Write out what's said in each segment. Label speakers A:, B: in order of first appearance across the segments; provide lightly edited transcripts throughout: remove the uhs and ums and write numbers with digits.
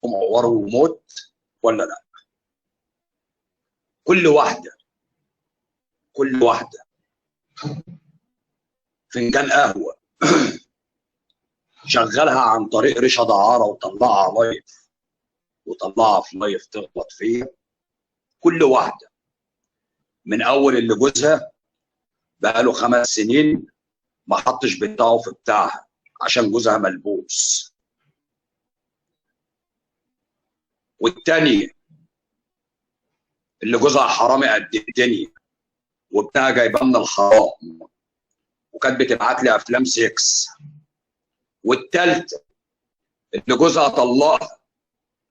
A: ومعور وموت ولا لا؟ كل واحده فنجان قهوه شغلها عن طريق ريشه دعاره وطلعها لايف، وطلعها في لايف تغلط فيها. كل واحده من اول اللي جوزها بقاله 5 سنين ما حطش بتاعه في بتاعها عشان جوزها ملبوس، والتانية اللي جوزها حرامي قد الدنيا وبتاعها جايباه من الحرام وكانت بتبعت لي افلام سيكس، والتالتة اللي جوزها طلقها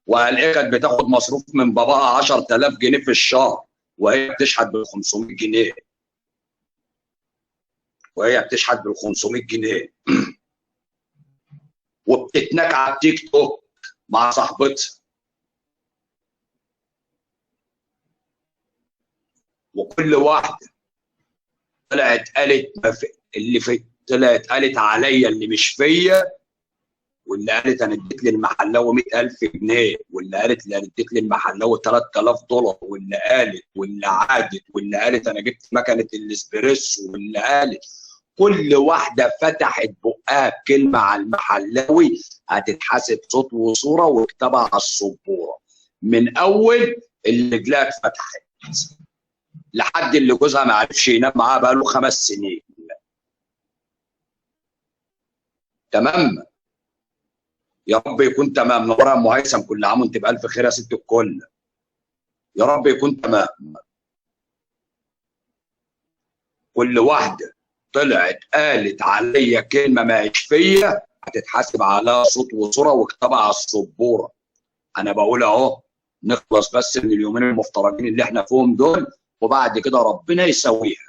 A: وقال ايه كانت بتاخد مصروف من باباها 10000 جنيه في الشهر وهي بتشحت بال 500 جنيه وبتتنك على التيك توك مع صاحبتها. وكل واحده طلعت قالت طلعت قالت عليا اللي مش فيا، واللي قالت انا اديت للمحلاوي 100000 جنيه، واللي قالت انا اديت للمحلاوي $3000، واللي قالت واللي عادت، واللي قالت انا جبت مكنه الاسبريسو، واللي قالت. كل واحده فتحت بقها بكلمه على المحلاوي هتتحاسب صوت وصوره وكتابها على السبوره، من اول اللي رجلها اتفتحت لحد اللي جوزها ما عرفش ينام معاها بقاله 5 سنين. تمام. يا رب يكون تمام. نورها ام هيثم، كل عام وانت بالف خير يا ست الكل. يا رب يكون تمام. كل واحده طلعت قالت عليا كلمه ما هيش فيا هتتحاسب عليها صوت وصوره وكتابها على السبوره. انا بقول اهو نخلص بس من اليومين المفترجين اللي احنا فيهم دول، وبعد كده ربنا يسويها.